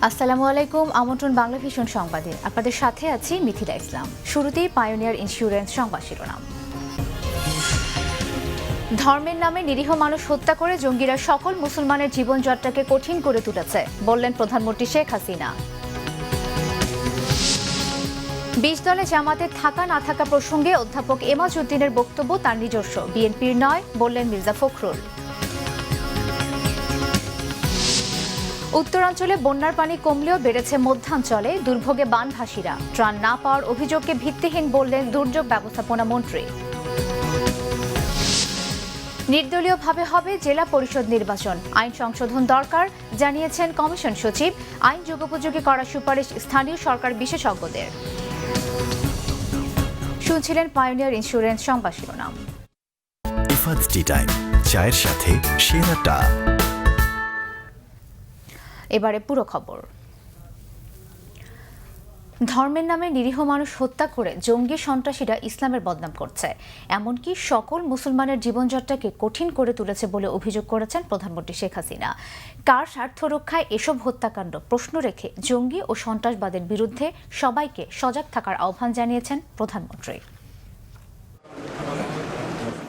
আসসালামু আলাইকুম। আমন্ত্রণ বাংলা ভিশন সংবাদে আপনাদের সাথে আছি মিথিলা ইসলাম। শুরুতেই পায়োনিয়ার ইন্স্যুরেন্স সংবাদ শিরোনাম। ধর্মের নামে নিরীহ মানুষ হত্যা করে জঙ্গিরা সকল মুসলমানের জীবনযাত্রাকে কঠিন করে তুলেছে বললেন প্রধানমন্ত্রী শেখ হাসিনা। ২০ দলে জামাতে থাকা না থাকা প্রসঙ্গে অধ্যাপক এমাজ উদ্দিনের বক্তব্য তার নিজস্ব, বিএনপির নয় বললেন মির্জা ফখরুল। উত্তরাঞ্চলে বন্যার পানি কমলেও বেড়েছে মধ্যাঞ্চলে, দুর্ভোগে বানভাসীরা। ত্রাণ না পাওয়ার অভিযোগকে ভিত্তিহীন বললেন দুর্যোগ ব্যবস্থাপনা মন্ত্রী। নির্দলীয়ভাবে হবে জেলা পরিষদ নির্বাচন, আইন সংশোধন দরকার জানিয়েছেন কমিশন সচিব। আইন যুগোপযোগী করার সুপারিশ স্থানীয় সরকার বিশেষজ্ঞদের। শুনছিলেন পায়োনিয়ার ইন্স্যুরেন্স সংবাদ শিরোনাম। ইফাদ টি টাইম, চায়ের সাথে সেরাটা। এবারে পুরো খবর। ধর্মের নামে নিরীহ মানুষ হত্যা করে জঙ্গি সন্ত্রাসীরা ইসলামের বদনাম করছে, এমনকি সকল মুসলমানের জীবনযাত্রাকে কঠিন করে তুলেছে বলে অভিযোগ করেছেন প্রধানমন্ত্রী শেখ হাসিনা। কার স্বার্থ রক্ষায় এসব হত্যাকাণ্ড প্রশ্ন রেখে জঙ্গি ও সন্ত্রাসবাদের বিরুদ্ধে সবাইকে সজাগ থাকার আহ্বান জানিয়েছেন প্রধানমন্ত্রী।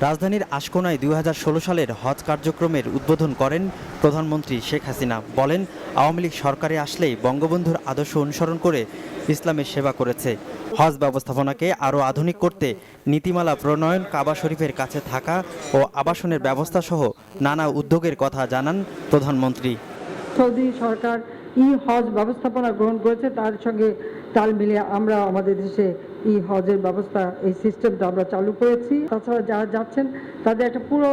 রাজধানীর আশকোনায় ২০১৬ সালের হজ কার্যক্রমের উদ্বোধন করেন প্রধানমন্ত্রী শেখ হাসিনা। বলেন, আওয়ামী লীগ সরকারে আসলেই বঙ্গবন্ধুর আদর্শ অনুসরণ করে ইসলামের সেবা করেছে। হজ ব্যবস্থাপনাকে আরও আধুনিক করতে নীতিমালা প্রণয়ন, কাবা শরীফের কাছে থাকা ও আবাসনের ব্যবস্থা সহ নানা উদ্যোগের কথা জানান প্রধানমন্ত্রী। সৌদি সরকার হজ ব্যবস্থাপনা গ্রহণ করেছে, তার সঙ্গে তাল মিলিয়ে আমরা আমাদের দেশে হজের ব্যবস্থা, এই সিস্টেমটা আমরা চালু করেছি। তাছাড়া যারা যাচ্ছেন তাদের একটা পুরো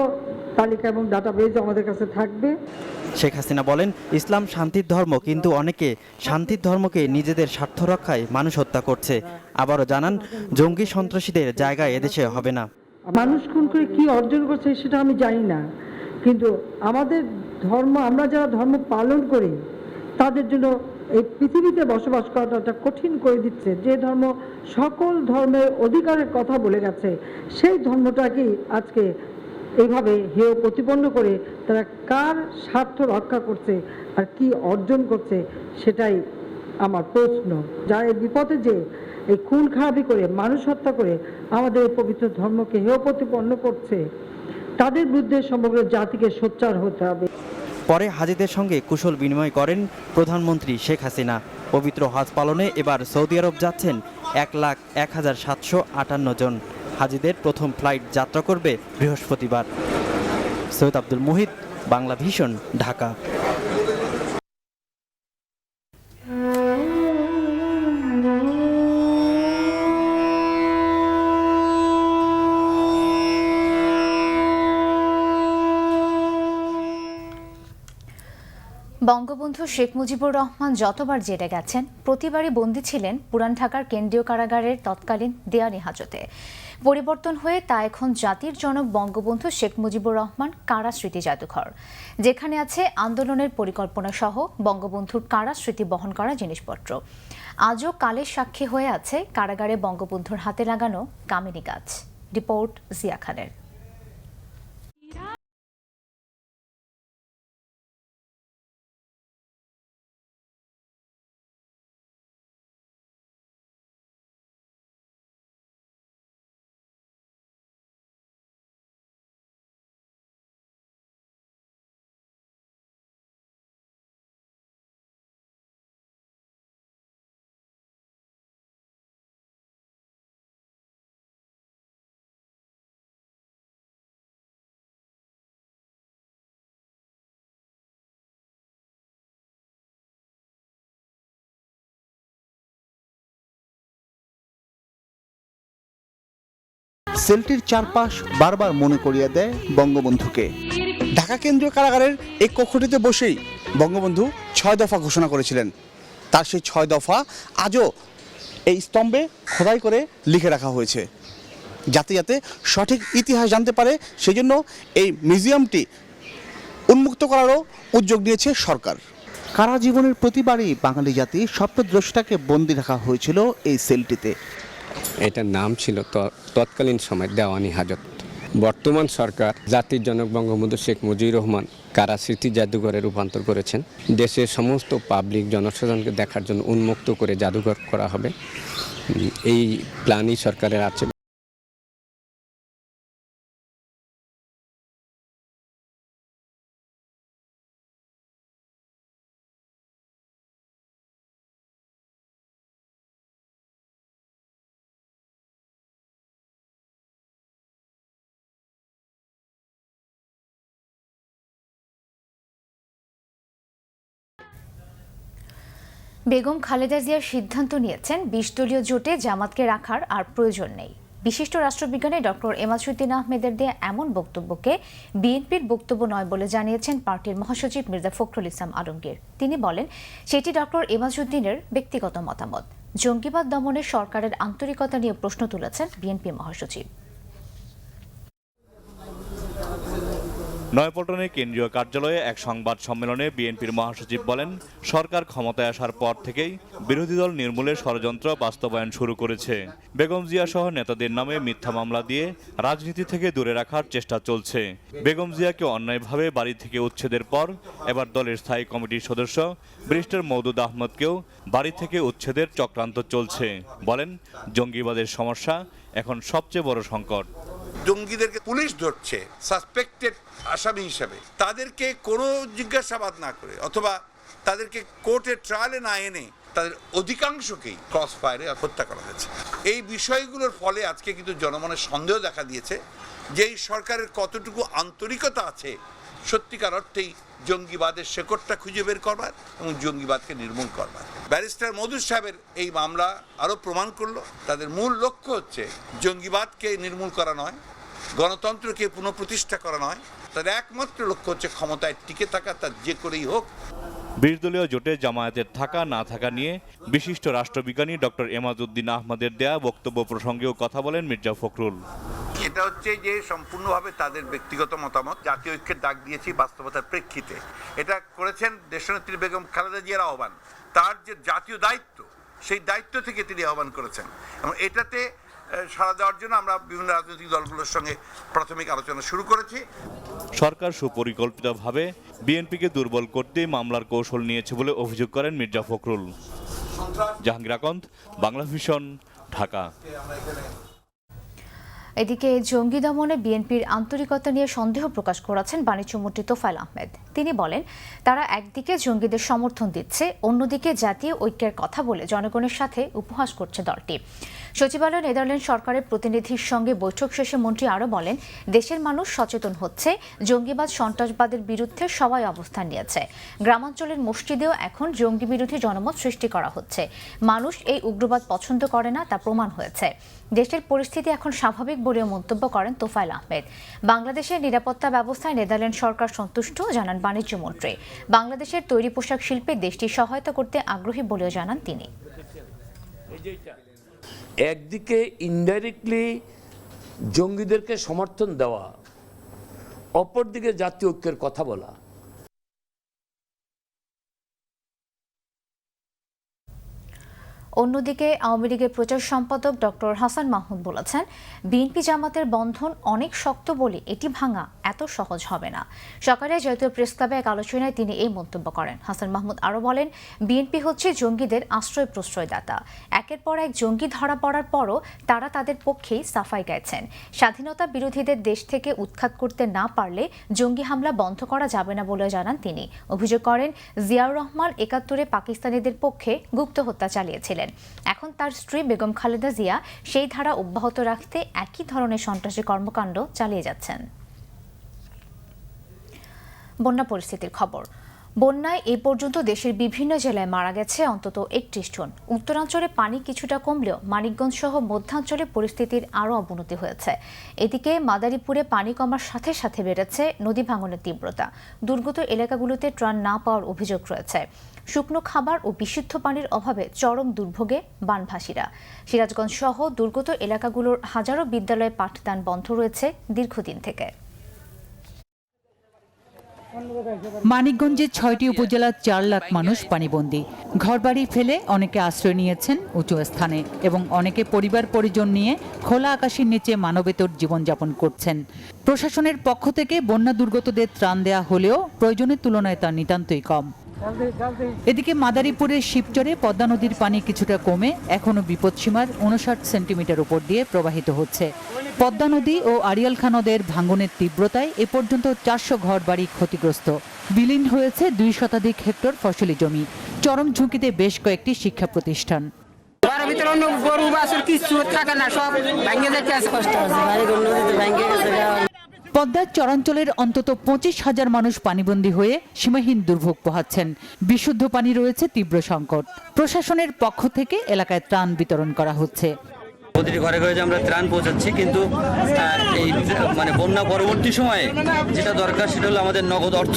তালিকা এবং ডাটাবেজ আমাদের কাছে থাকবে। শেখ হাসিনা বলেন, ইসলাম শান্তির ধর্ম, কিন্তু অনেকে শান্তির ধর্মকে নিজেদের স্বার্থ রক্ষায় মানুষ হত্যা করছে। আবারও জানান, জঙ্গি সন্ত্রাসীদের জায়গা এদেশে হবে না। মানুষ খুন করে কি অর্জন করছে সেটা আমি জানি না, কিন্তু আমাদের ধর্ম, আমরা যারা ধর্ম পালন করি তাদের জন্য এই পৃথিবীতে বসবাস করাটা কঠিন করে দিচ্ছে। যে ধর্ম সকল ধর্মের অধিকারের কথা বলে গেছে, সেই ধর্মটাকেই আজকে এইভাবে হেয় প্রতিপন্ন করে তারা কার স্বার্থ রক্ষা করছে আর কি অর্জন করছে, সেটাই আমার প্রশ্ন। যারা এই বিপদে যে এই খুন খারাপি করে, মানুষ হত্যা করে আমাদের এই পবিত্র ধর্মকে হেয় প্রতিপন্ন করছে, তাদের বিরুদ্ধে সমগ্র জাতিকে সোচ্চার হতে হবে। পরে হাজিদের সঙ্গে কুশল বিনিময় করেন প্রধানমন্ত্রী শেখ হাসিনা। পবিত্র হজ পালনে এবার সৌদি আরব যাচ্ছেন ১,০১,৭৫৮ জন। হাজিদের প্রথম ফ্লাইট যাত্রা করবে বৃহস্পতিবার। সৈয়দ আব্দুল মুহিত, বাংলা ভিশন, ঢাকা। বঙ্গবন্ধু শেখ মুজিবুর রহমান যতবার জেলে গেছেন, প্রতিবারই বন্দী ছিলেন পুরান ঢাকার কেন্দ্রীয় কারাগারের তৎকালীন দেওয়ানি হাজতে। পরিবর্তন হয়ে তা এখন জাতির জনক বঙ্গবন্ধু শেখ মুজিবুর রহমান কারা স্মৃতি জাদুঘর, যেখানে আছে আন্দোলনের পরিকল্পনা সহ বঙ্গবন্ধুর কারা স্মৃতি বহন করা জিনিসপত্র। আজও কালের সাক্ষী হয়ে আছে কারাগারে বঙ্গবন্ধুর হাতে লাগানো কামিনী গাছ। রিপোর্ট জিয়া খানের। সেলটির চারপাশ বারবার মনে করিয়ে দেয় বঙ্গবন্ধুকে। ঢাকা কেন্দ্রীয় কারাগারের এই কক্ষটিতে বসেই বঙ্গবন্ধু ৬ দফা ঘোষণা করেছিলেন। তার সেই ৬ দফা আজও এই স্তম্ভে খোদাই করে লিখে রাখা হয়েছে, যাতে যাতে সঠিক ইতিহাস জানতে পারে। সেই জন্য এই মিউজিয়ামটি উন্মুক্ত করারও উদ্যোগ নিয়েছে সরকার। কারা জীবনের প্রতিবারই বাঙালি জাতি স্বপ্নদ্রষ্টাকে বন্দী রাখা হয়েছিল এই সেলটিতে। এটার নাম ছিল তৎকালীন সময় দেওয়ানি হাজত। বর্তমান সরকার জাতির জনক বঙ্গবন্ধু শেখ মুজিবুর রহমান কারা স্মৃতি জাদুঘরে রূপান্তর করেছেন। দেশের সমস্ত পাবলিক জনসাধারণকে দেখার জন্য উন্মুক্ত করে জাদুঘর করা হবে, এই প্ল্যানই সরকারের আছে। বেগম খালেদা জিয়ার সিদ্ধান্ত নিয়েছেন ২০ দলীয় জোটে জামাতকে রাখার আর প্রয়োজন নেই। বিশিষ্ট রাষ্ট্রবিজ্ঞানী ডক্টর এমাজউদ্দিন আহমেদের দেয়া এমন বক্তব্যকে বিএনপির বক্তব্য নয় বলে জানিয়েছেন পার্টির মহাসচিব মির্জা ফখরুল ইসলাম আলমগীর। তিনি বলেন, সেটি ডক্টর এমাজউদ্দিনের ব্যক্তিগত মতামত। জঙ্গিবাদ দমনে সরকারের আন্তরিকতা নিয়ে প্রশ্ন তুলেছেন বিএনপি মহাসচিব। নয়াপল্টনে কেন্দ্রীয় কার্যালয়ে এক সংবাদ সম্মেলনে বিএনপির মহাসচিব বলেন, সরকার ক্ষমতায় আসার পর থেকেই বিরোধী দল নির্মূলের ষড়যন্ত্র বাস্তবায়ন শুরু করেছে। বেগম জিয়া সহ নেতাদের নামে মিথ্যা মামলা দিয়ে রাজনীতি থেকে দূরে রাখার চেষ্টা চলছে। বেগম জিয়াকে অন্যায়ভাবে বাড়ি থেকে উচ্ছেদের পর এবার দলের স্থায়ী কমিটির সদস্য ব্যারিস্টার মওদুদ আহমদকেও বাড়ি থেকে উচ্ছেদের চক্রান্ত চলছে। বলেন, জঙ্গিবাদের সমস্যা এখন সবচেয়ে বড় সংকট। জঙ্গিদেরকে পুলিশ ধরছে সাসপেক্টেড আসামি হিসাবে, তাদেরকে কোনো জিজ্ঞাসাবাদ না করে অথবা তাদেরকে কোর্টের ট্রায়ালে না এনে তাদের অধিকাংশকেই ক্রস ফায়ারে হত্যা করা হয়েছে। এই বিষয়গুলোর ফলে আজকে কিন্তু জনমনের সন্দেহ দেখা দিয়েছে যে এই সরকারের কতটুকু আন্তরিকতা আছে সত্যিকার অর্থেই জঙ্গিবাদের শেকড়টা খুঁজে বের করবার এবং জঙ্গিবাদকে নির্মূল করবার। ব্যারিস্টার মওদুদ সাহেবের এই মামলা আরও প্রমাণ করলো তাদের মূল লক্ষ্য হচ্ছে জঙ্গিবাদকে নির্মূল করা নয়, গণতন্ত্রকে পুনঃপ্রতিষ্ঠা করা নয়, তাদের একমাত্র লক্ষ্য হচ্ছে ক্ষমতায় টিকে থাকা, তার যে করেই হোক। ২০ দলীয় জোটে জামায়াতের থাকা না থাকা নিয়ে বিশিষ্ট রাষ্ট্রবিজ্ঞানী ডক্টর এমাজউদ্দিন আহমদের দেয়া বক্তব্য প্রসঙ্গেও কথা বলেন মির্জা ফখরুল। এটা হচ্ছে যে সম্পূর্ণভাবে তাদের ব্যক্তিগত মতামত। জাতীয় ঐক্যের ডাক দিয়েছি বাস্তবতার প্রেক্ষিতে। এটা করেছেন দেশনেত্রী বেগম খালেদা জিয়ার আহ্বান, তার যে জাতীয় দায়িত্ব সেই দায়িত্ব থেকে তিনি আহ্বান করেছেন এবং এটাতে সাড়া দেওয়ার জন্য আমরা বিভিন্ন রাজনৈতিক দলগুলোর সঙ্গে প্রাথমিক আলোচনা শুরু করেছি। সরকার সুপরিকল্পিতভাবে বিএনপিকে দুর্বল করতে মামলার কৌশল নিয়েছে বলে অভিযোগ করেন মির্জা ফখরুল। জাহাঙ্গীর আকন্দ, বাংলা ভিশন, ঢাকা। এদিকে জঙ্গি দমনে বিএনপির আন্তরিকতা নিয়ে সন্দেহ প্রকাশ করেছেন বাণিজ্যমন্ত্রী তোফায়েল আহমেদ। তিনি বলেন, তারা একদিকে জঙ্গিদের সমর্থন দিচ্ছে, অন্যদিকে জাতীয় ঐক্যের কথা বলে জনগণের সাথে উপহাস করছে দলটি। সচিবালয়ে নেদারল্যান্ড সরকারের প্রতিনিধির সঙ্গে বৈঠক শেষে মন্ত্রী আরও বলেন, দেশের মানুষ সচেতন হচ্ছে, জঙ্গিবাদ সন্ত্রাসবাদের বিরুদ্ধে সবাই অবস্থান নিয়েছে। গ্রামাঞ্চলের মসজিদেও এখন জঙ্গি বিরোধী জনমত সৃষ্টি করা হচ্ছে। মানুষ এই উগ্রবাদ পছন্দ করে না, তা প্রমাণ হয়েছে। দেশের পরিস্থিতি এখন স্বাভাবিক বলেও মন্তব্য করেন তোফায়েল আহমেদ। বাংলাদেশের নিরাপত্তা ব্যবস্থায় নেদারল্যান্ড সরকার সন্তুষ্ট জানান বাণিজ্যমন্ত্রী। বাংলাদেশের তৈরি পোশাক শিল্পে দেশটি সহায়তা করতে আগ্রহী বলেও জানান তিনি। একদিকে ইনডাইরেক্টলি জঙ্গিদেরকে সমর্থন দেওয়া, অপরদিকে জাতীয় ঐক্যের কথা বলা। অন্যদিকে আওয়ামী লীগের প্রচার সম্পাদক ডক্টর হাসান মাহমুদ বলেছেন, বিএনপি জামাতের বন্ধন অনেক শক্ত বলে এটি ভাঙা এত সহজ হবে না। সকালে জাতীয় প্রেস ক্লাবে এক আলোচনায় তিনি এই মন্তব্য করেন। হাসান মাহমুদ আরও বলেন, বিএনপি হচ্ছে জঙ্গিদের আশ্রয় প্রশ্রয়দাতা। একের পর এক জঙ্গি ধরা পড়ার পরও তারা তাদের পক্ষেই সাফাই গাইছেন। স্বাধীনতা বিরোধীদের দেশ থেকে উৎখাত করতে না পারলে জঙ্গি হামলা বন্ধ করা যাবে না বলে জানান তিনি। অভিযোগ করেন, জিয়াউর রহমান ৭১-এ পাকিস্তানিদের পক্ষে গুপ্ত হত্যা চালিয়েছিলেন। এখন তার স্ত্রী বেগম খালেদা জিয়া সেই ধারা অব্যাহত রাখতে একই ধরনের সন্ত্রাসী কর্মকাণ্ড চালিয়ে যাচ্ছেন। বন্যা পরিস্থিতির খবর। বন্যায় এই পর্যন্ত দেশের বিভিন্ন জেলায় মারা গেছে অন্তত ৩১ জন। উত্তরাঞ্চলে পানি কিছুটা কমলেও মানিকগঞ্জ সহ মধ্যাঞ্চলে পরিস্থিতির আরও অবনতি হয়েছে। এদিকে মাদারীপুরে পানি কমার সাথে সাথে বেড়েছে নদী ভাঙনের তীব্রতা। দুর্গত এলাকাগুলোতে ত্রাণ না পাওয়ার অভিযোগ রয়েছে। শুকনো খাবার ও বিশুদ্ধ পানির অভাবে চরম দুর্ভোগে বানভাসীরা। সিরাজগঞ্জ সহ দুর্গত এলাকাগুলোর হাজারো বিদ্যালয়ে পাঠদান বন্ধ রয়েছে দীর্ঘদিন থেকে। মানিকগঞ্জের 6টি উপজেলার 4 লাখ মানুষ পানিবন্দী। ঘরবাড়ি ফেলে অনেকে আশ্রয় নিয়েছেন উঁচু স্থানে এবং অনেকে পরিবার পরিজন নিয়ে খোলা আকাশের নিচে মানবেতর জীবনযাপন করছেন। প্রশাসনের পক্ষ থেকে বন্যা দুর্গতদের ত্রাণ দেয়া হলেও প্রয়োজনের তুলনায় তা নিতান্তই কম। এদিকে মাদারীপুরের শিবচরে পদ্মা নদীর পানি কিছুটা কমে এখনো বিপদসীমার 59 সেন্টিমিটার উপর দিয়ে প্রবাহিত হচ্ছে। পদ্মা নদী ও আড়িয়াল খাঁ নদের ভাঙনের তীব্রতায় এ পর্যন্ত 400 ঘর বাড়ি ক্ষতিগ্রস্ত। বিলীন হয়েছে 2 শতাধিক হেক্টর ফসলি জমি। চরম ঝুঁকিতে বেশ কয়েকটি শিক্ষা প্রতিষ্ঠান। পদ্মার চরাঞ্চলের অন্তত 25,000 মানুষ পানিবন্দী হয়ে সীমাহীন দুর্ভোগ পোহাচ্ছেন। বিশুদ্ধ পানি রয়েছে তীব্র সংকট। প্রশাসনের পক্ষ থেকে এলাকায় ত্রাণ বিতরণ করা হচ্ছে। প্রতিটি ঘরে ঘরে যে আমরা ত্রাণ পৌঁছাচ্ছি, কিন্তু এই বন্যা পরবর্তী সময়ে যেটা দরকার সেটা হলো আমাদের নগদ অর্থ।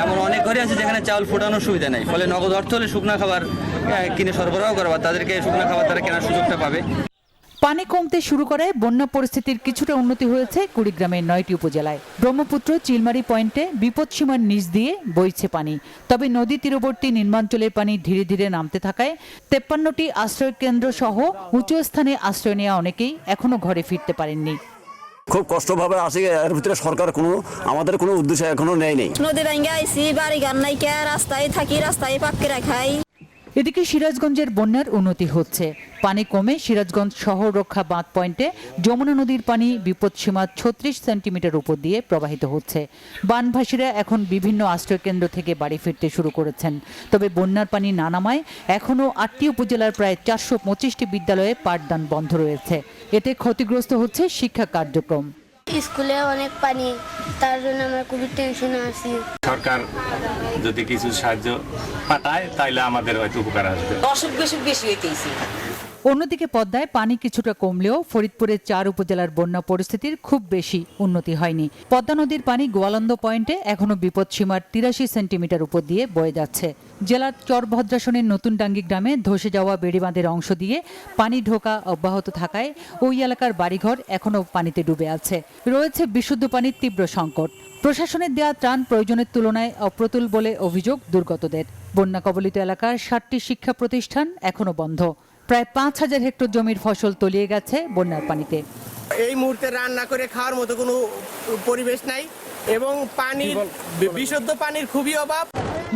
এমন অনেক ঘরে আছে যেখানে চাউল ফোটানোর সুবিধা নেই, ফলে নগদ অর্থ হলে শুকনা খাবার কিনে সরবরাহ করা, তাদেরকে শুকনা খাবার তারা কেনার সুযোগটা পাবে। পানি কমতে শুরু করায় বন্যা পরিস্থিতির কিছুটা উন্নতি হয়েছে কুড়িগ্রামের 9টি উপজেলায়। ব্রহ্মপুত্র চিলমারি পয়েন্টে বিপদসীমার নিচ দিয়ে বইছে পানি। তবে নদী তীরবর্তী নিম্নাঞ্চলের পানি ধীরে ধীরে নামতে থাকায় 53টি আশ্রয় কেন্দ্র সহ উঁচু স্থানে আশ্রয় নেওয়া অনেকেই এখনো ঘরে ফিরতে পারেননি। খুব কষ্টভাবে আসি, এর ভিতরে সরকার আমাদের কোনো উদ্দেশ্য এখনো নেয়নি। নদী ভাঙ্গে আইসি, বাড়ি ঘর নাই, রাস্তায় থাকি, রাস্তায় পাক্কে রাখাই। এদিকে সিরাজগঞ্জের বন্যার উন্নতি হচ্ছে। পানি কমে সিরাজগঞ্জ শহর রক্ষা বাঁধ পয়েন্টে যমুনা নদীর পানি বিপদসীমা 36 সেন্টিমিটার উপর দিয়ে প্রবাহিত হচ্ছে। বানভাসীরা এখন বিভিন্ন আশ্রয়কেন্দ্র থেকে বাড়ি ফিরতে শুরু করেছেন। তবে বন্যার পানি না নামায় এখনও 8টি উপজেলার প্রায় 425টি বিদ্যালয়ে পাঠদান বন্ধ রয়েছে। এতে ক্ষতিগ্রস্ত হচ্ছে শিক্ষা কার্যক্রম। স্কুলে অনেক পানি, তার জন্য আমরা খুবই টেনশনে আছি। সরকার যদি কিছু সাহায্য পাঠায় তাইলে আমাদের হয়তো উপকার আসবে। অসুখ বেশি হইতেছে। অন্যদিকে পদ্মায় পানি কিছুটা কমলেও ফরিদপুরের 4 উপজেলার বন্যা পরিস্থিতির খুব বেশি উন্নতি হয়নি। পদ্মা নদীর পানি গোয়ালন্দ পয়েন্টে এখনো বিপদসীমার 83 সেন্টিমিটার উপর দিয়ে বয়ে যাচ্ছে। জেলার চরভদ্রাসনের নতুন ডাঙ্গি গ্রামে ধসে যাওয়া বেড়িবাঁধের অংশ দিয়ে পানি ঢোকা অব্যাহত থাকায় ওই এলাকার বাড়িঘর এখনো পানিতে ডুবে আছে। রয়েছে বিশুদ্ধ পানির তীব্র সংকট। প্রশাসনের দেয়া ত্রাণ প্রয়োজনের তুলনায় অপ্রতুল বলে অভিযোগ দুর্গতদের। বন্যা কবলিত এলাকার 60টি শিক্ষা প্রতিষ্ঠান এখনো বন্ধ। প্রায় 5,000 হেক্টর জমির ফসল তলিয়ে গেছে বন্যার পানিতে। এই মুহূর্তে রান্না করে খাওয়ার মতো কোনো পরিবেশ নাই এবং বিশুদ্ধ পানির খুবই অভাব।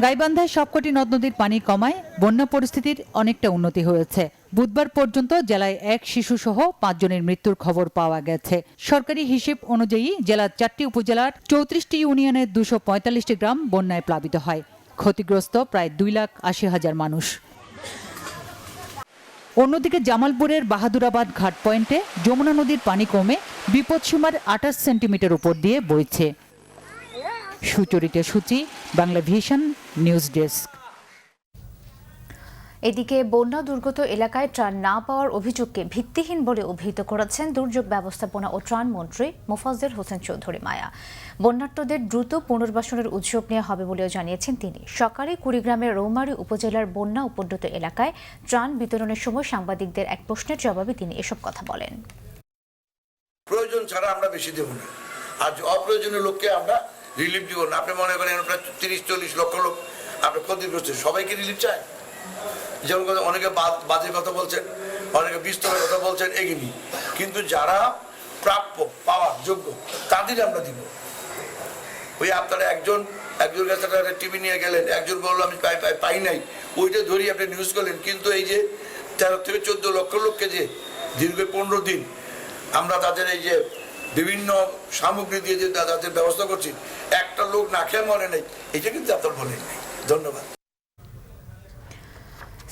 গাইবান্ধায় সবকটি নদ নদীর পানি কমায় বন্যা পরিস্থিতির অনেকটা উন্নতি হয়েছে। বুধবার পর্যন্ত জেলায় 1 শিশু সহ 5 জনের মৃত্যুর খবর পাওয়া গেছে। সরকারি হিসেব অনুযায়ী জেলার 4টি উপজেলার 34টি ইউনিয়নের 245টি গ্রাম বন্যায় প্লাবিত হয়। ক্ষতিগ্রস্ত প্রায় 2,80,000 মানুষ। অন্যদিকে জামালপুরের বাহাদুরাবাদ ঘাট পয়েন্টে যমুনা নদীর পানি কমে বিপদসীমার 28 সেন্টিমিটার উপর দিয়ে বইছে। সুচরিতা সূচি, বাংলা ভিশন নিউজ ডেস্ক। এদিকে বন্যা দুর্গত এলাকায় ত্রাণ না পাওয়ার অভিযোগকে ভিত্তিহীন বলে অভিহিত করেছেন দুর্যোগ ব্যবস্থাপনা ও ত্রাণ মন্ত্রী মোফাজ্জেল হোসেন চৌধুরী মায়া। বন্যার্তদের দ্রুত পুনর্বাসনের উদ্যোগ নেওয়া হবে বলেও জানিয়েছেন তিনি। সকালে কুড়িগ্রামের রৌমারী উপজেলার বন্যা উপদ্রুত এলাকায় ত্রাণ বিতরণের সময় সাংবাদিকদের এক প্রশ্নের জবাবে তিনি এসব কথা বলেন। প্রয়োজন ছাড়া আমরা বেশি দেব না, আর অপ্রয়োজনীয় লোককে আমরা রিলিফ দিব না। আপনি মনে করেন প্রায় 30-40 লক্ষ লোক আপনি ক্ষতিগ্রস্ত, সবাইকে রিলিফ চায়। যেমন অনেকে বাজে কথা বলছেন, অনেকে বিস্তরের কথা বলছেন, এগিয়ে কিন্তু যারা প্রাপ্য পাওয়ার যোগ্য তাদের আমরা দিব। ওই আপনারা একজন কাছে টিভি নিয়ে গেলেন, একজন বললো আমি পাই নাই, ওইটা ধরিয়ে আপনি নিউজ করলেন। কিন্তু এই যে 13 থেকে 14 লক্ষ লোককে যে দীর্ঘ 15 দিন আমরা তাদের এই যে বিভিন্ন সামগ্রী দিয়ে যে তাদের ব্যবস্থা করছি, একটা লোক না খেয়ে মরে নেই, এটা কিন্তু আপনার বলেন নাই। ধন্যবাদ।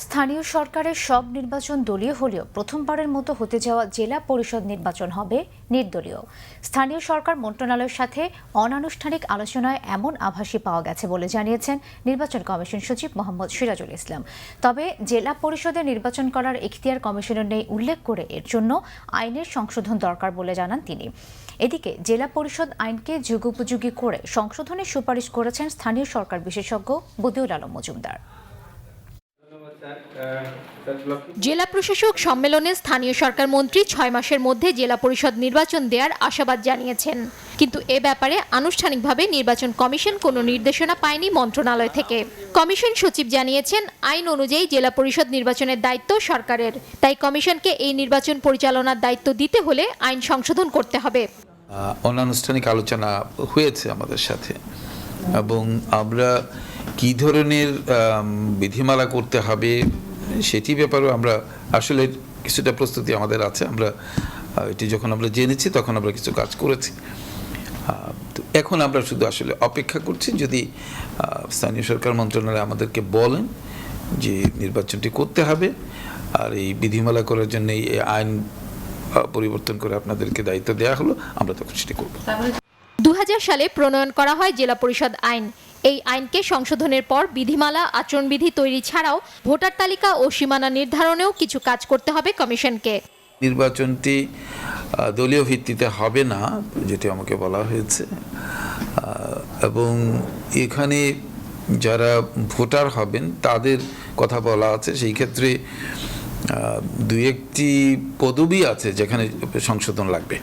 স্থানীয় সরকারের সব নির্বাচন দলীয় হলেও প্রথমবারের মতো হতে যাওয়া জেলা পরিষদ নির্বাচন হবে নির্দলীয়। স্থানীয় সরকার মন্ত্রণালয়ের সাথে অনানুষ্ঠানিক আলোচনায় এমন আভাসই পাওয়া গেছে বলে জানিয়েছেন নির্বাচন কমিশন সচিব মোহাম্মদ সিরাজুল ইসলাম। তবে জেলা পরিষদে নির্বাচন করার এখতিয়ার কমিশনের নেই উল্লেখ করে এর জন্য আইনের সংশোধন দরকার বলে জানান তিনি। এদিকে জেলা পরিষদ আইনকে যুগোপযোগী করে সংশোধনের সুপারিশ করেছেন স্থানীয় সরকার বিশেষজ্ঞ বদিউল আলম মজুমদার। জেলা প্রশাসক সম্মেলনে স্থানীয় সরকার মন্ত্রী 6 মাসের মধ্যে জেলা পরিষদ নির্বাচন দেওয়ার আশাবাদ জানিয়েছেন। কিন্তু এ ব্যাপারে আনুষ্ঠানিকভাবে নির্বাচন কমিশন কোনো নির্দেশনা পায়নি মন্ত্রণালয় থেকে। কমিশন সচিব জানিয়েছেন, আইন অনুযায়ী জেলা পরিষদ নির্বাচনের দায়িত্ব সরকারের, তাই কমিশনকে এই নির্বাচন পরিচালনার দায়িত্ব দিতে হলে আইন সংশোধন করতে হবে। অনানুষ্ঠানিক আলোচনা হয়েছে আমাদের সাথে, এবং আমরা কি ধরনের বিধিমালা করতে হবে সেটি ব্যাপারেও আমরা আসলে কিছুটা প্রস্তুতি আমাদের আছে। আমরা এটি যখন আমরা জেনেছি তখন আমরা কিছু কাজ করেছি। তো এখন আমরা শুধু আসলে অপেক্ষা করছি, যদি স্থানীয় সরকার মন্ত্রণালয় আমাদেরকে বলেন যে নির্বাচনটি করতে হবে আর এই বিধিমালা করার জন্য এই আইন পরিবর্তন করে আপনাদেরকে দায়িত্ব দেওয়া হলো, আমরা তখন সেটি করব। 2000 সালে প্রণয়ন করা হয় জেলা পরিষদ আইন। এই আইনকে সংশোধনের পর বিধিমালা, আচরণবিধি তৈরি ছাড়াও ভোটার তালিকা ও সীমানা নির্ধারণেও কিছু কাজ করতে হবে কমিশনকে। নির্বাচনটি দলীয় ভিত্তিতে হবে না, যেটি আমাকে বলা হয়েছে, এবং এখানে যারা ভোটার হবেন তাদের কথা বলা আছে। সেই ক্ষেত্রে দুই একটি পদবি আছে যেখানে সংশোধন লাগবে।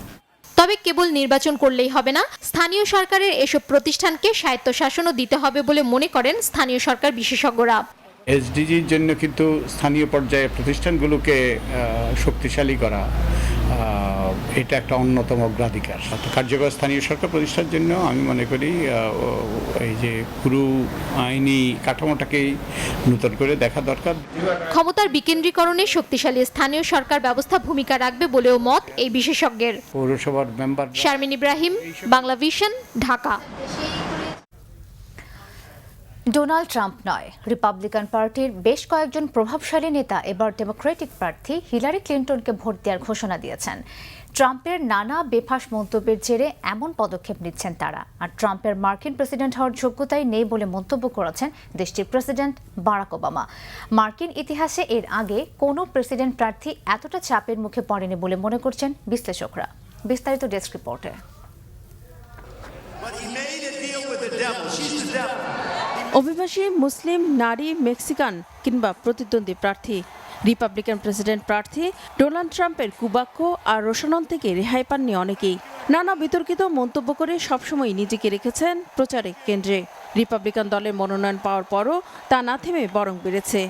তবে কেবল নির্বাচন করলেই হবে না, স্থানীয় সরকারের এসব প্রতিষ্ঠানকে স্বায়ত্তশাসনও দিতে হবে বলে মনে করেন স্থানীয় সরকার বিশেষজ্ঞরা। এসডিজির জন্য কিন্তু স্থানীয় পর্যায়ে প্রতিষ্ঠানগুলোকে শক্তিশালী করা এটা একটা অন্যতম অগ্রাধিকার। কার্যকর স্থানীয় সরকার প্রতিষ্ঠার জন্য আমি মনে করি এই যে পুরো আইনি কাঠামোটাকেই নতুন করে দেখা দরকার। ক্ষমতার বিকেন্দ্রীকরণে শক্তিশালী স্থানীয় সরকার ব্যবস্থা ভূমিকা রাখবে বলেও মত এই বিশেষজ্ঞের। পৌরসভার member Sharmin Ibrahim, Bangla vision, Dhaka. Donald Trump নয়, রিপাবলিকান পার্টির বেশ কয়েকজন প্রভাবশালী নেতা এবার ডেমোক্রেটিক প্রার্থী হিলারি ক্লিন্টনকে ভোট দেওয়ার ঘোষণা দিয়েছেন। ট্রাম্পের নানা বেফাঁস মন্তব্যের জেরে এমন পদক্ষেপ নিচ্ছেন তারা। আর ট্রাম্পের মার্কিন প্রেসিডেন্ট হওয়ার যোগ্যতাই নেই বলে মন্তব্য করেছেন দেশটির প্রেসিডেন্ট বারাক ওবামা। মার্কিন ইতিহাসে এর আগে কোনো প্রেসিডেন্ট প্রার্থী এতটা চাপের মুখে পড়েনি বলে মনে করছেন বিশ্লেষকরা। বিস্তারিত ডেস্ক রিপোর্টে। অভিবাসী, মুসলিম, নারী, মেক্সিকান কিংবা প্রতিদ্বন্দ্বী প্রার্থী, রিপাবলিকান প্রেসিডেন্ট প্রার্থী ডোনাল্ড ট্রাম্পের কুবাক্য আর রোষানল থেকে রেহাই পাননি অনেকেই। নানা বিতর্কিত মন্তব্য করে সবসময় নিজেকে রেখেছেন প্রচারের কেন্দ্রে। রিপাবলিকান দলের মনোনয়ন পাওয়ার পরও তা না থেমে বরং বেড়েছে।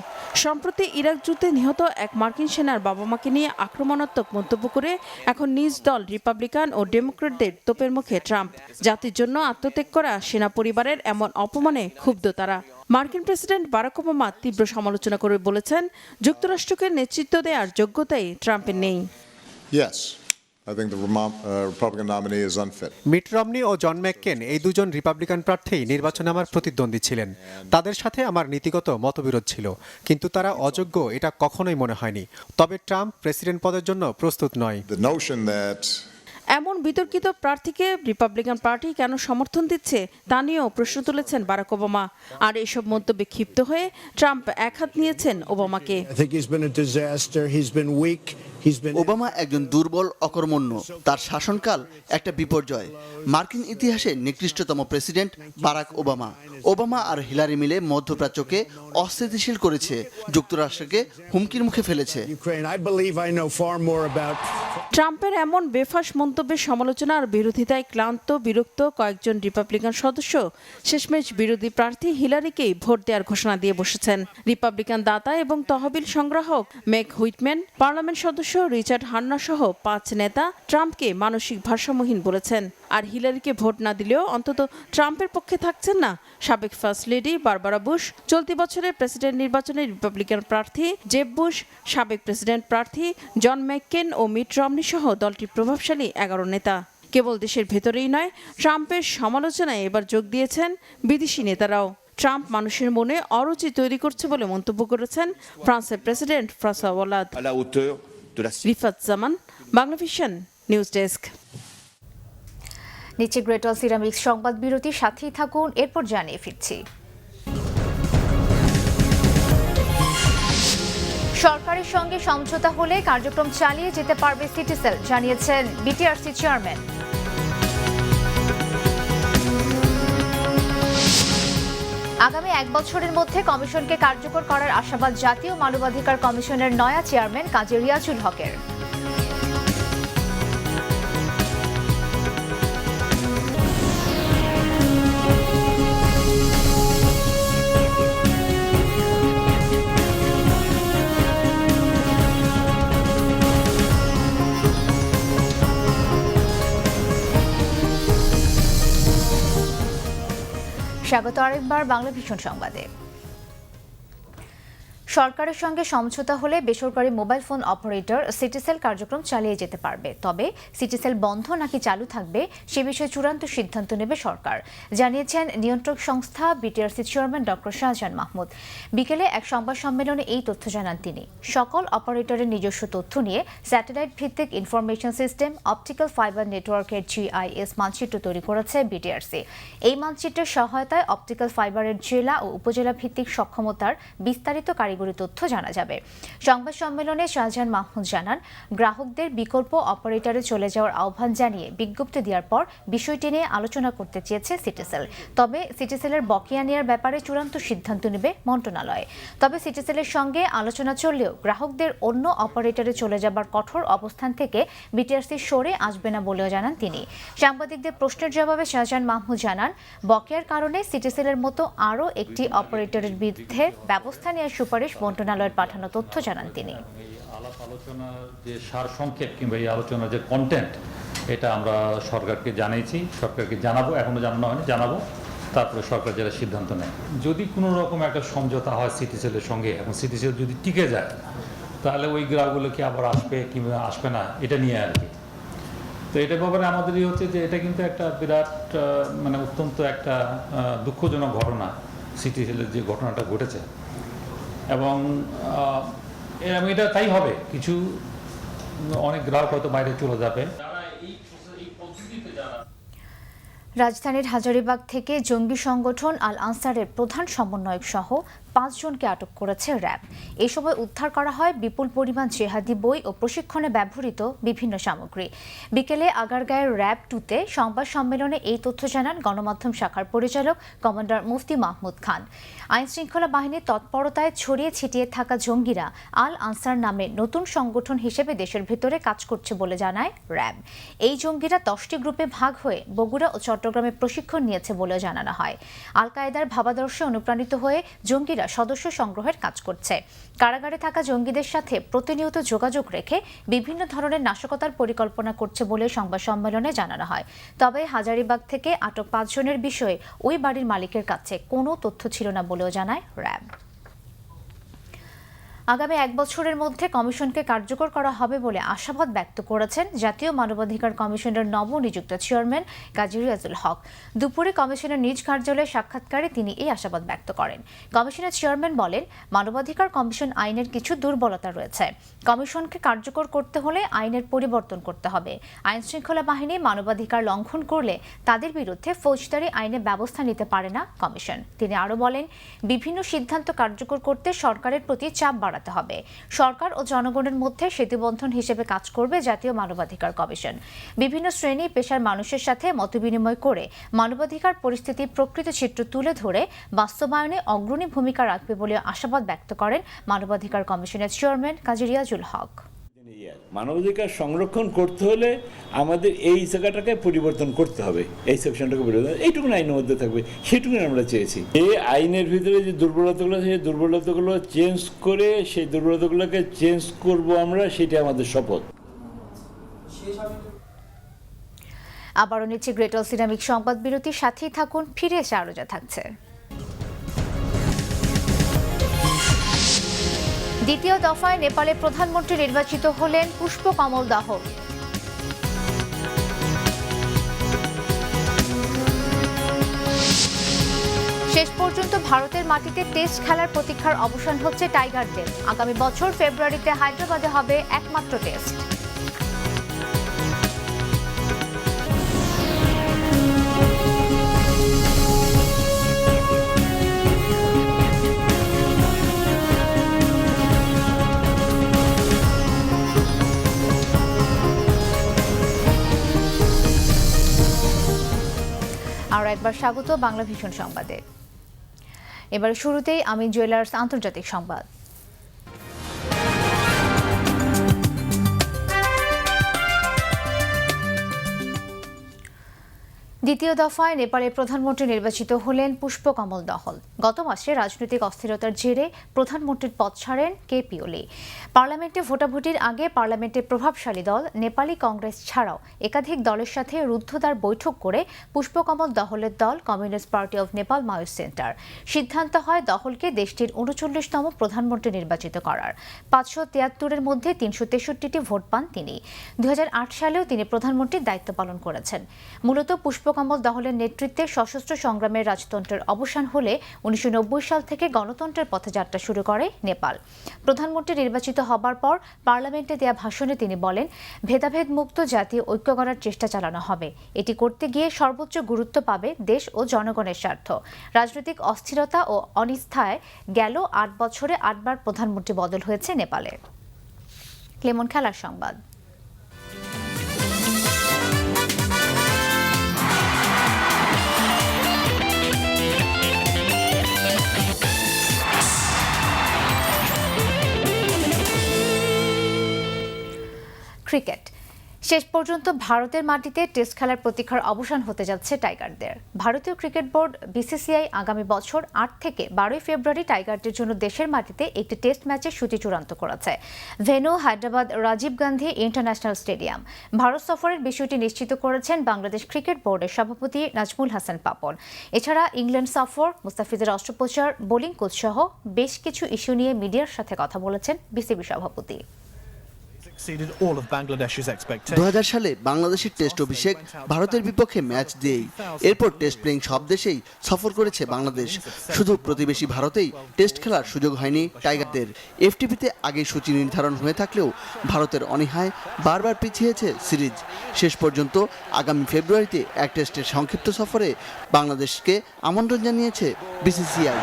সম্প্রতি ইরাক যুদ্ধে নিহত এক মার্কিন সেনার বাবা মাকে নিয়ে আক্রমণাত্মক মন্তব্য করে এখন নিজ দল রিপাবলিকান ও ডেমোক্রেটদের তোপের মুখে ট্রাম্প। জাতির জন্য আত্মত্যাগ করা সেনা পরিবারের এমন অপমানে ক্ষুব্ধ তারা। মার্কিন প্রেসিডেন্ট বারাক ওবামা তীব্র সমালোচনা করে বলেছেন, যুক্তরাষ্ট্রকে নেতৃত্ব দেওয়ার যোগ্যতাই ট্রাম্পের নেই। মিট রমনি ও জন ম্যাককেন এই দুজন রিপাবলিকান প্রার্থী নির্বাচনে আমার প্রতিদ্বন্দ্বী ছিলেন। তাদের সাথে আমার নীতিগত মতবিরোধ ছিল, কিন্তু তারা অযোগ্য এটা কখনোই মনে হয়নি। তবে ট্রাম্প প্রেসিডেন্ট পদের জন্য প্রস্তুত নয়। এমন বিতর্কিত প্রার্থীকে রিপাবলিকান পার্টি কেন সমর্থন দিচ্ছে তা নিয়েও প্রশ্ন তুলেছেন বারাক ওবামা। আর এসব মন্তব্যে ক্ষিপ্ত হয়ে ট্রাম্প একহাত নিয়েছেন ওবামাকে। ওবামা একজন দুর্বল, অকর্মণ্য। তার শাসনকাল একটা বিপর্যয়। মার্কিন ইতিহাসে নিকৃষ্টতম প্রেসিডেন্ট বারাক ওবামা। ওবামা আর হিলারি মিলে মধ্যপ্রাচ্যকে অস্থিতিশীল করেছে, যুক্তরাষ্ট্রকে হুমকির মুখে ফেলেছে। ট্রাম্পের এমন বেফাঁস মন্তব্যের সমালোচনা আর বিরোধিতায় ক্লান্ত, বিরক্ত কয়েকজন রিপাবলিকান সদস্য শেষমেশ বিরোধী প্রার্থী হিলারিকেই ভোট দেওয়ার ঘোষণা দিয়ে বসেছেন। রিপাবলিকান দাতা এবং তহবিল সংগ্রাহক মেগ হুইটম্যান, পার্লামেন্ট সদস্য রিচার্ড হান্না সহ 5 নেতা ট্রাম্পকে মানসিক ভারসাম্যহীন বলেছেন। আর হিলারিকে ভোট না দিলেও অন্তত ট্রাম্পের পক্ষে থাকছেন না সাবেক ফার্স্ট লেডি বারবারা বুশ, চলতি বছরের প্রেসিডেন্ট নির্বাচনে রিপাবলিকান প্রার্থী জেব বুশ, সাবেক প্রেসিডেন্ট প্রার্থী জন ম্যাককেন ও মিট রমনি সহ দলটির প্রভাবশালী 11 নেতা। কেবল দেশের ভেতরেই নয়, ট্রাম্পের সমালোচনায় এবার যোগ দিয়েছেন বিদেশি নেতারাও। ট্রাম্প মানুষের মনে অরুচি তৈরি করছে বলে মন্তব্য করেছেন ফ্রান্সের প্রেসিডেন্ট ফ্রাঁসোয়া ওলাদ। রিফাত জামান, বাংলা ভিশন, নিউজ ডেস্ক। নিচে গ্রেট ওয়াল সিরামিক্স সংবাদ বিরতির সাথেই থাকুন, এরপর জানিয়ে ফিরছি। সরকারের সঙ্গে সমঝোতা হলে কার্যক্রম চালিয়ে যেতে পারবে সিটিসেল, জানিয়েছেন বিটিআরসি চেয়ারম্যান। আগামী 1 বছরের মধ্যে কমিশনকে কার্যকর করার আশাবাদ জাতীয় মানবাধিকার কমিশনের নয়া চেয়ারম্যান কাজী রিয়াজুল হকের। স্বাগত আরেকবার বাংলা ভীষণ সংবাদে। সরকারের সঙ্গে সমঝোতা হলে বেসরকারি মোবাইল ফোন অপারেটর সিটিসেল কার্যক্রম চালিয়ে যেতে পারবে, তবে সিটিসেল বন্ধ নাকি চালু থাকবে সে বিষয়ে চূড়ান্ত সিদ্ধান্ত নেবে সরকার, জানিয়েছেন নিয়ন্ত্রক সংস্থা BTRC chairman doctor Shahjahan Mahmud. বিকেলে এক সংবাদ সম্মেলনে এই তথ্য জানান তিনি। সকল অপারেটরের নিজস্ব তথ্য নিয়ে স্যাটেলাইট ভিত্তিক ইনফরমেশন সিস্টেম অপটিক্যাল ফাইবার নেটওয়ার্কের GIS মানচিত্র তৈরি করেছে বিটিআরসি। এই মানচিত্রের সহায়তায় অপটিক্যাল ফাইবারের জেলা ও উপজেলা ভিত্তিক সক্ষমতার বিস্তারিত কারিগরি তথ্য জানা যাবে। সংবাদ সম্মেলনে শাহজাহান মাহমুদ জানান, গ্রাহকদের বিকল্প অপারেটরে চলে যাওয়ার আহ্বান জানিয়ে বিজ্ঞপ্তি দেওয়ার পর বিষয়টি নিয়ে আলোচনা করতে চেয়েছে সিটিসেল। তবে সিটিসেলের বকেয়া নেওয়ার ব্যাপারে চূড়ান্ত সিদ্ধান্ত নেবে মন্ত্রণালয়। তবে সিটিসেলের সঙ্গে আলোচনা চললেও গ্রাহকদের অন্য অপারেটরে চলে যাবার কঠোর অবস্থান থেকে বিটিআরসি সরে আসবে না বলেও জানান তিনি। সাংবাদিকদের প্রশ্নের জবাবে শাহজাহান মাহমুদ জানান, বকেয়ার কারণে সিটিসেলের মতো আরও একটি অপারেটরের বিরুদ্ধে ব্যবস্থা নেওয়ার সুপারিশ মন্ত্রণালয়ের পাঠানো তথ্য জানান তিনি। আলোচনার যে সারসংক্ষেপ কিংবা এই আলোচনার যে কন্টেন্ট, এটা আমরা সরকারকে জানিয়েছি, সরকারকে জানাবো, এখনো জানানো হয়নি, জানাবো, তারপরে সরকার যেটা সিদ্ধান্ত নেয়। যদি কোনো রকম একটা সমঝোতা হয় সিটিসেলের সঙ্গে এবং সিটিসেল যদি টিকে যায়, তাহলে ওই গ্রাহকগুলো কি আবার আসবে কিংবা আসবে না, এটা নিয়ে আর কি। তো এটার ব্যাপারে আমাদেরই হচ্ছে যে এটা কিন্তু একটা বিরাট মানে অত্যন্ত একটা দুঃখজনক ঘটনা, সিটিসেলের যে ঘটনাটা ঘটেছে। এবং এটা তাই হবে, কিছু অনেক গ্রাহক হয়তো বাইরে চলে যাবে। রাজধানীর হাজারীবাগ থেকে জঙ্গি সংগঠন আল আনসারের প্রধান সমন্বয়ক সহ 5 জনকে আটক করেছে র্যাব। এই সময় উদ্ধার করা হয় বিপুল পরিমাণ জেহাদি বই ও প্রশিক্ষণে ব্যবহৃত বিভিন্ন সামগ্রী। বিকেলে আগারগাঁয়ের র্যাব 2-তে সংবাদ সম্মেলনে এই তথ্য জানান গণমাধ্যম শাখার পরিচালক কমান্ডার মুফতি মাহমুদ খান। আইন শৃঙ্খলা বাহিনীর তৎপরতায় ছড়িয়ে ছিটিয়ে থাকা জঙ্গিরা আল আনসার নামে নতুন সংগঠন হিসেবে দেশের ভেতরে কাজ করছে বলে জানায় র্যাব। এই জঙ্গিরা 10টি গ্রুপে ভাগ হয়ে বগুড়া ও চট্টগ্রামে প্রশিক্ষণ নিয়েছে বলেও জানানো হয়। আল কায়েদার ভাবাদর্শে অনুপ্রাণিত হয়ে জঙ্গিরা সদস্য সংগ্রহের কাজ করছে। কারাগারে থাকা জঙ্গিদের সাথে প্রতিনিয়ত যোগাযোগ রেখে বিভিন্ন ধরনের নাশকতার পরিকল্পনা করছে বলে সংবাদ সম্মেলনে জানানো হয়। তবে হাজারীবাগ থেকে আটক 5 জনের বিষয়ে ওই বাড়ির মালিকের কাছে কোনো তথ্য ছিল না বলেও জানায় র্যাব। আগামী 1 বছরের মধ্যে কমিশনকে কার্যকর করা হবে বলে আশাবাদ ব্যক্ত করেছেন জাতীয় মানবাধিকার কমিশনের নবনিযুক্ত চেয়ারম্যান কাজী রিয়াজুল হক। দুপুরে কমিশনের নিজ কার্যালয়ে সাক্ষাৎকারে তিনি এই আশাবাদ ব্যক্ত করেন। কমিশনের চেয়ারম্যান বলেন, মানবাধিকার কমিশন আইনের কিছু দুর্বলতা রয়েছে। কমিশনকে কার্যকর করতে হলে আইনের পরিবর্তন করতে হবে। আইন শৃঙ্খলা বাহিনী মানবাধিকার লঙ্ঘন করলে তাদের বিরুদ্ধে ফৌজদারি আইনে ব্যবস্থা নিতে পারে না কমিশন। তিনি আরও বলেন, বিভিন্ন সিদ্ধান্ত কার্যকর করতে সরকারের প্রতি চাপ বাড়াতে হবে। সরকার ও জনগণের মধ্যে সেতুবন্ধন হিসেবে কাজ করবে জাতীয় মানবাধিকার কমিশন। বিভিন্ন শ্রেণী পেশার মানুষের সাথে মতবিনিময় করে মানবাধিকার পরিস্থিতির প্রকৃত চিত্র তুলে ধরে বাস্তবায়নে অগ্রণী ভূমিকা রাখবে বলে আশাবাদ ব্যক্ত করেন মানবাধিকার কমিশনের চেয়ারম্যান কাজী রিয়াজুল হক। মানবাধিকার সংরক্ষণ করতে হলে আমাদের এই জায়গাটাকে পরিবর্তন করতে হবে, এই সেকশনটাকে পরিবর্তন, এইটুকু আইনের মধ্যে থাকবে, সেটুকুই আমরা চেয়েছি। এই আইনের ভিতরে যে দুর্বলতাগুলো আছে, সেই দুর্বলতাগুলো চেঞ্জ করে সেই দুর্বলতাগুলোকে চেঞ্জ করব আমরা, সেটা আমাদের শপথ। আবারও নিচ্ছে গ্রেটল সিরামিক সংবাদ বিরতির সাথেই থাকুন, ফিরে এসে আরও যা থাকছে। দ্বিতীয় দফায় নেপালে প্রধানমন্ত্রী নির্বাচিত হলেন পুষ্পকমল দাহ। শেষ পর্যন্ত ভারতের মাটিতে টেস্ট খেলার প্রতীক্ষার অবসান হচ্ছে টাইগারদের। আগামী বছর ফেব্রুয়ারিতে হায়দ্রাবাদে হবে একমাত্র টেস্ট। আরও একবার স্বাগত বাংলা ভীষণ সংবাদে। এবার শুরুতেই আমিন জুয়েলার্স আন্তর্জাতিক সংবাদ। দ্বিতীয় দফায় নেপালের প্রধানমন্ত্রী নির্বাচিত হলেন পুষ্পকমল দহল। গত মাসে রাজনৈতিক অস্থিরতার জেরে প্রধানমন্ত্রীর পদ ছাড়েন কেপি ওলি। পার্লামেন্টে ভোটাভুটির আগে পার্লামেন্টের প্রভাবশালী দল নেপালি কংগ্রেস ছাড়াও একাধিক দলের সাথে রুদ্ধদ্বার বৈঠক করে পুষ্পকমল দহলের দল communist party of Nepal Maoist centre সিদ্ধান্ত হয় দহলকে দেশটির ৩৯তম প্রধানমন্ত্রী নির্বাচিত করার। ৫৭৩-এর মধ্যে ৩৬৩টি ভোট পান তিনি। ২০০৮ সালেও তিনি প্রধানমন্ত্রীর দায়িত্ব পালন করেছেন। মূলত পুষ্পকমল দহলের নেতৃত্বে সশস্ত্র সংগ্রামের রাজতন্ত্রের অবসান হলে ১৯৯০ সাল থেকে গণতন্ত্রের পথে যাত্রা শুরু করে নেপাল। প্রধানমন্ত্রী নির্বাচিত হবার পর পার্লামেন্টে দেয়া ভাষণে তিনি বলেন, ভেদাভেদ মুক্ত জাতীয় ঐক্য করার চেষ্টা চালানো হবে। এটি করতে গিয়ে সর্বোচ্চ গুরুত্ব পাবে দেশ ও জনগণের স্বার্থ। রাজনৈতিক অস্থিরতা ও অনিস্থায় গেল ৮ বছরে ৮বার প্রধানমন্ত্রী বদল হয়েছে নেপালে। ক্লেমন খেলার সংবাদ। ক্রিকেট শেষ পর্যন্ত ভারতের মাটিতে টেস্ট খেলার প্রতীক্ষার অবসান হতে যাচ্ছে টাইগারদের। ভারতীয় ক্রিকেট বোর্ড বিসিসিআই আগামী বছর ৮ থেকে ১২ ফেব্রুয়ারি টাইগারদের জন্য দেশের মাটিতে একটি টেস্ট ম্যাচের সূচি চূড়ান্ত করেছে। Venue Hyderabad Rajiv Gandhi international stadium. ভারত সফরের বিষয়টি নিশ্চিত করেছেন বাংলাদেশ ক্রিকেট বোর্ডের সভাপতি নাজমুল হাসান পাপন। এছাড়া ইংল্যান্ড সফর, মুস্তাফিজের অস্ত্রোপচার, বোলিং কোচ সহ বেশ কিছু ইস্যু নিয়ে মিডিয়ার সাথে কথা বলেছেন বিসিবি সভাপতি। ২০০০ সালে বাংলাদেশের টেস্ট অভিষেক ভারতের বিপক্ষে ম্যাচ দিয়েই। এরপর টেস্ট প্লেয়িং সব দেশেই সফর করেছে বাংলাদেশ। শুধু প্রতিবেশী ভারতেই টেস্ট খেলার সুযোগ হয়নি টাইগারদের। এফটিপিতে আগেই সূচি নির্ধারণ হয়ে থাকলেও ভারতের অনীহায় বারবার পিছিয়েছে সিরিজ। শেষ পর্যন্ত আগামী ফেব্রুয়ারিতে এক টেস্টের সংক্ষিপ্ত সফরে বাংলাদেশকে আমন্ত্রণ জানিয়েছে বিসিসিআই।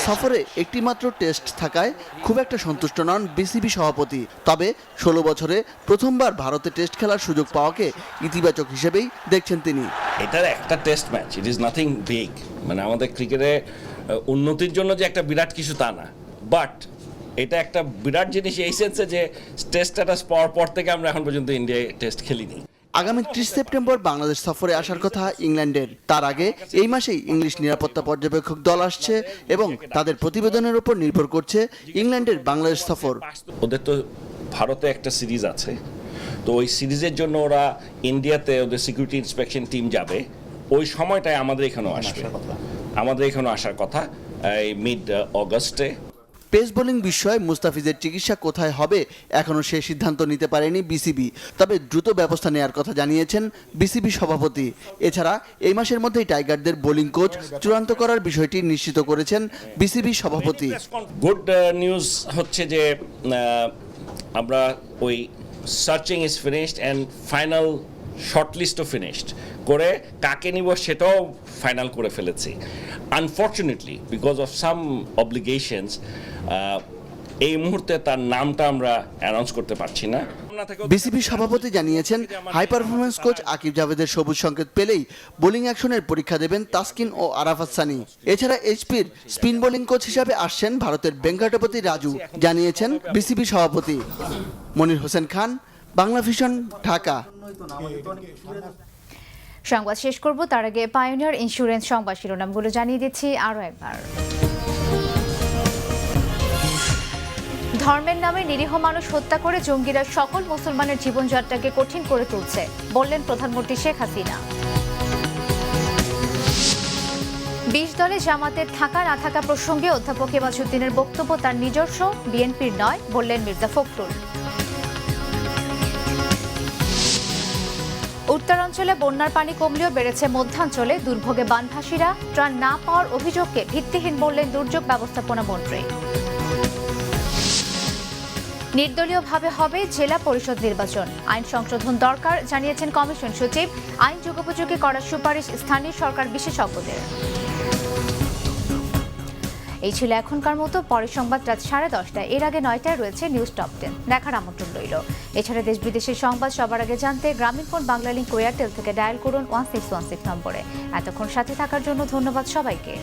সফরে একটি মাত্র টেস্ট থাকায় খুব একটা সন্তুষ্ট নন বিসিবি সভাপতি। তবে ১৬ বছরে প্রথমবার ভারতে টেস্ট খেলার সুযোগ পাওয়াকে ইতিবাচক হিসেবেই দেখছেন তিনি। এটার একটা test match, it is nothing big. মানে আমাদের ক্রিকেটে উন্নতির জন্য যে একটা বিরাট কিছু তা না, বাট এটা একটা বিরাট জিনিস এই সেন্সে যে টেস্ট স্ট্যাটাস পাওয়ার পর থেকে আমরা এখন পর্যন্ত ইন্ডিয়ায় টেস্ট খেলিনি। আগামী ৩০ সেপ্টেম্বর বাংলাদেশ সফরে আসার কথা ইংল্যান্ডের। তার আগে এই মাসেই ইংলিশ নিরাপত্তা পর্যবেক্ষক দল আসছে এবং তাদের প্রতিবেদনের উপর নির্ভর করছে ইংল্যান্ডের বাংলাদেশ সফর। ওদের তো ভারতে একটা সিরিজ আছে, তো ওই সিরিজের জন্য ওরা ইন্ডিয়াতে ওদের সিকিউরিটি ইন্সপেকশন টিম যাবে। ওই সময়টায় আমাদের এখানেও আসার কথা এই মিড অগস্টে। পেস বোলিং বিষয়ে মুস্তাফিজের চিকিৎসা কোথায় হবে এখনও সে সিদ্ধান্ত নিতে পারেনি বিসিবি। তবে দ্রুত ব্যবস্থা নেওয়ার কথা জানিয়েছেন বিসিবি সভাপতি। এছাড়া এই মাসের মধ্যেই টাইগারদের বোলিং কোচ চূড়ান্ত করার বিষয়টি নিশ্চিত করেছেন বিসিবি সভাপতি। গুড নিউজ হচ্ছে যে আমরা ওই searching is finished and final শর্টলিস্টও ফিনিশড করে কাকে নিব সেটাও ফাইনাল করে ফেলেছি। Unfortunately because of some obligations এই মুহূর্তে তার নামটা আমরা অ্যানাউন্স করতে পারছি না। বিসিবি সভাপতি জানিয়েছেন হাই পারফরম্যান্স কোচ আকিব জাভেদের সবুজ সংকেত পেলেই বোলিং অ্যাকশনের পরীক্ষা দেবেন তাসকিন ও আরাফাত সানি। এছাড়া এইচপির স্পিন বোলিং কোচ হিসাবে আসছেন ভারতের বেঙ্কটপতি রাজু, জানিয়েছেন বিসিবি সভাপতি। মনির হোসেন খান, বাংলা ভিশন, ঢাকা। সংবাদ শেষ করব তার আগে পায়োনিয়ার ইন্স্যুরেন্স সংবাদ শিরোনামগুলো জানিয়ে দিচ্ছি আরও একবার। ধর্মের নামে নিরীহ মানুষ হত্যা করে জঙ্গিরা সকল মুসলমানের জীবনযাত্রাকে কঠিন করে তুলছে, বললেন প্রধানমন্ত্রী শেখ হাসিনা। ২০ দলে জামাতের থাকা না থাকা প্রসঙ্গে অধ্যাপক হেমাজুদ্দিনের বক্তব্য তার নিজস্ব, বিএনপির নয়, বললেন মির্জা ফখরুল। উত্তরাঞ্চলে বন্যার পানি কমলেও বেড়েছে মধ্যাঞ্চলে, দুর্ভোগে বানভাসীরা। ত্রাণ না পাওয়ার অভিযোগকে ভিত্তিহীন বললেন দুর্যোগ ব্যবস্থাপনা মন্ত্রী। নির্দলীয়ভাবে হবে জেলা পরিষদ নির্বাচন, আইন সংশোধন দরকার, জানিয়েছেন কমিশন সচিব। আইন যুগোপযোগী করার সুপারিশ স্থানীয় সরকার বিশেষজ্ঞদের। এই ছিল এখনকার মতো। পরের সংবাদ রাত 10:30টায়। এর আগে 9টায় রয়েছে নিউজ টপ 10 দেখার আমন্ত্রণ রইল। এছাড়া দেশ বিদেশের সংবাদ সবার আগে জানতে গ্রামীণফোন বাংলা লিংক এয়ারটেল থেকে ডায়াল করুন 1616 নম্বরে। এতক্ষণ সাথে থাকার জন্য ধন্যবাদ সবাইকে।